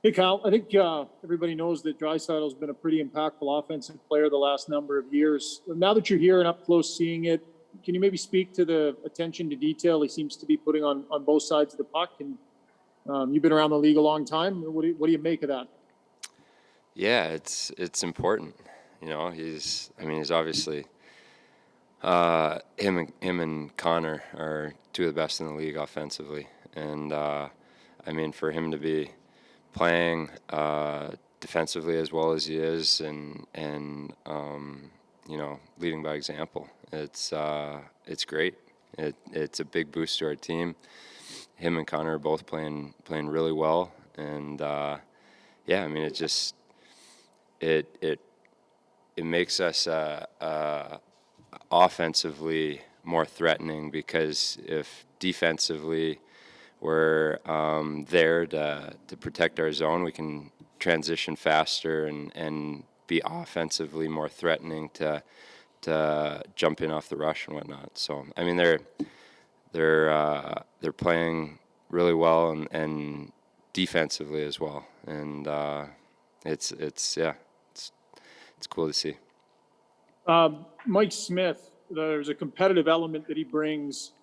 Hey, Kyle. I think everybody knows that Draisaitl's been a pretty impactful offensive player the last number of years. Now that you're here and up close seeing it, can you maybe speak to the attention to detail he seems to be putting on both sides of the puck? And you've been around the league a long time. What do you make of that? Yeah, it's important. You know, he's obviously him and Connor are two of the best in the league offensively, and for him to be playing defensively as well as he is, and leading by example, it's great. It's a big boost to our team. Him and Connor are both playing really well, and it makes us offensively more threatening, because if defensively we're there to protect our zone, we can transition faster and be offensively more threatening to jump in off the rush and whatnot. So they're playing really well, and defensively as well, and it's cool to see. Mike Smith, there's a competitive element that he brings.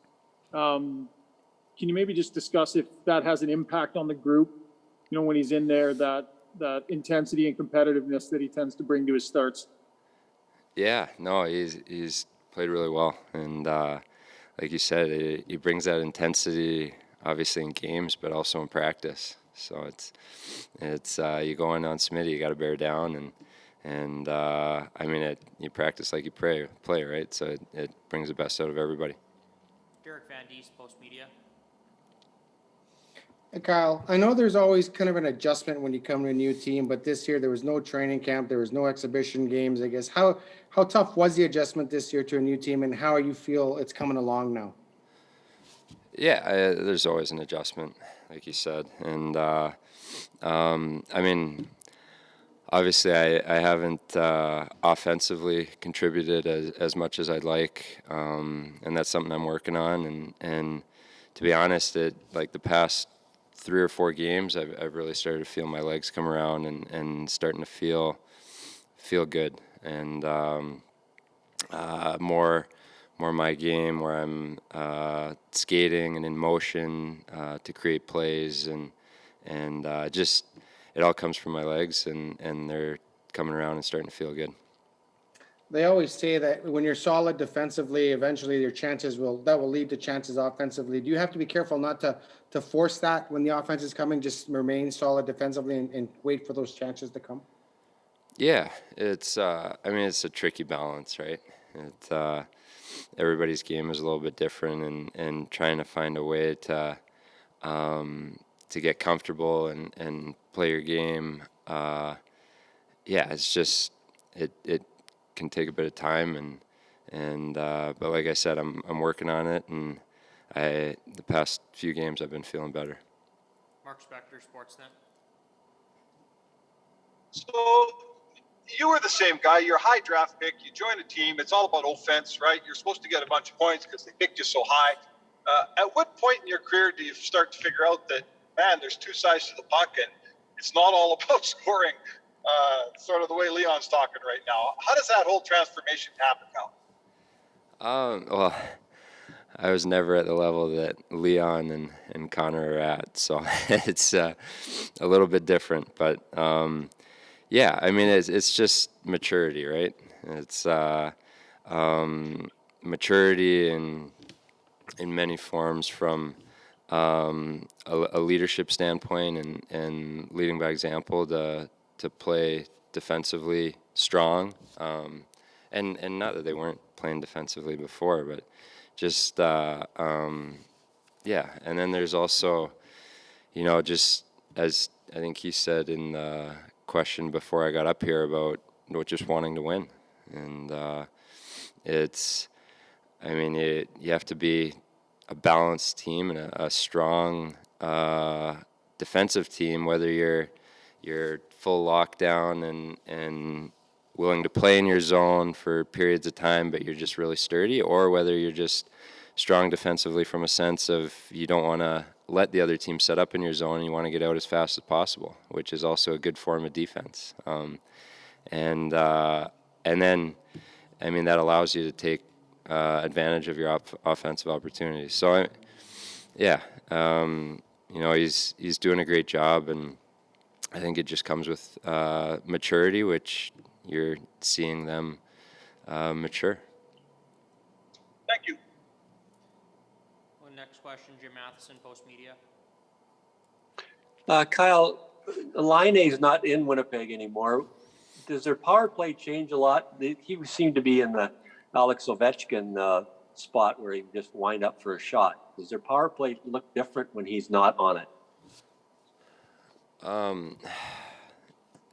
Can you maybe just discuss if that has an impact on the group? You know, when he's in there, that intensity and competitiveness that he tends to bring to his starts. Yeah, no, he's played really well, and like you said, he brings that intensity, obviously in games, but also in practice. So it's you go in on Smitty, you got to bear down, and you practice like you play, right? So it brings the best out of everybody. Derek Van Diest, Post Media. Hey, Kyle, I know there's always kind of an adjustment when you come to a new team, but this year there was no training camp, there was no exhibition games, I guess. How tough was the adjustment this year to a new team, and how you feel it's coming along now? Yeah, there's always an adjustment, like you said, and obviously I haven't offensively contributed as much as I'd like, and that's something I'm working on, and to be honest, the past 3 or 4 games, I've really started to feel my legs come around and starting to feel good, and more my game, where I'm skating and in motion to create plays, and just it all comes from my legs, and they're coming around and starting to feel good. They always say that when you're solid defensively, eventually your chances will lead to chances offensively. Do you have to be careful not to force that when the offense is coming, just remain solid defensively and wait for those chances to come? Yeah, it's a tricky balance, right? Everybody's game is a little bit different, and trying to find a way to get comfortable and play your game. It's just it can take a bit of time, but like I said, I'm working on it, and the past few games I've been feeling better. Mark Spector, Sportsnet. So you were the same guy. You're a high draft pick. You join a team. It's all about offense, right? You're supposed to get a bunch of points because they picked you so high. At what point in your career do you start to figure out that, man, there's two sides to the puck, and it's not all about scoring, sort of the way Leon's talking right now? How does that whole transformation happen now? Well, I was never at the level that Leon and Connor are at, so it's a little bit different. But it's just maturity, right? It's maturity in many forms, from a leadership standpoint and leading by example to play defensively strong, and not that they weren't playing defensively before, but just and then there's also, just as I think he said in the question before I got up here about just wanting to win, and you have to be a balanced team and a strong defensive team, whether you're full lockdown and willing to play in your zone for periods of time, but you're just really sturdy, or whether you're just strong defensively from a sense of you don't want to let the other team set up in your zone, and you want to get out as fast as possible, which is also a good form of defense. And then, I mean, that allows you to take advantage of your offensive opportunities. So, he's doing a great job, and I think it just comes with maturity, which you're seeing them mature. Thank you. Well, next question, Jim Matheson, Post Media. Kyle, Line is not in Winnipeg anymore. Does their power play change a lot? He seemed to be in the Alex Ovechkin spot where he just wind up for a shot. Does their power play look different when he's not on it? I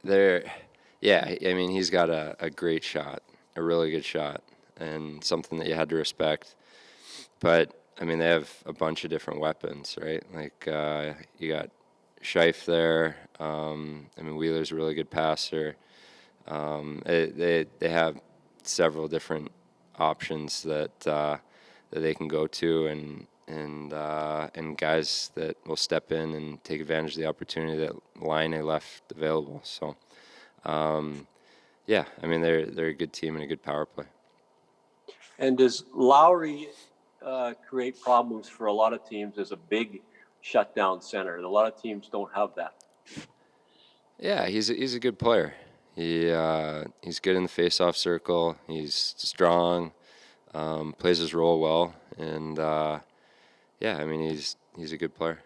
mean, he's got a great shot, a really good shot, and something that you had to respect. But, I mean, they have a bunch of different weapons, right? Like, you got Scheif there. I mean, Wheeler's a really good passer. They have several different options that they can go to, and guys that will step in and take advantage of the opportunity that Line left available. So, I mean, they're a good team and a good power play. And does Lowry create problems for a lot of teams as a big shutdown center? A lot of teams don't have that. Yeah, he's a good player. He's good in the face-off circle. He's strong, plays his role well, and I mean, he's a good player.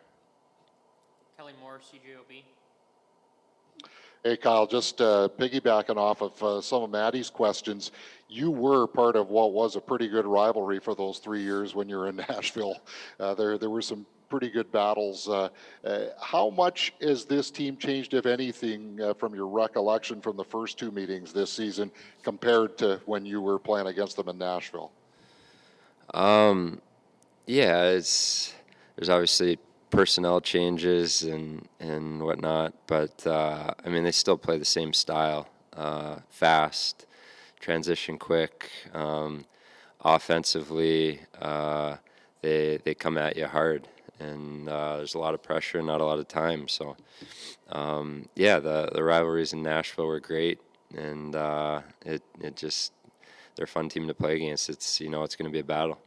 Kelly Moore, CJOB. Hey, Kyle, just piggybacking off of some of Maddie's questions, you were part of what was a pretty good rivalry for those 3 years when you were in Nashville. There were some pretty good battles. How much has this team changed, if anything, from your recollection from the first two meetings this season compared to when you were playing against them in Nashville? There's obviously personnel changes and whatnot, but I mean, they still play the same style, fast, transition quick, offensively, they come at you hard, and there's a lot of pressure, not a lot of time. So, the rivalries in Nashville were great, and they're a fun team to play against. It's going to be a battle.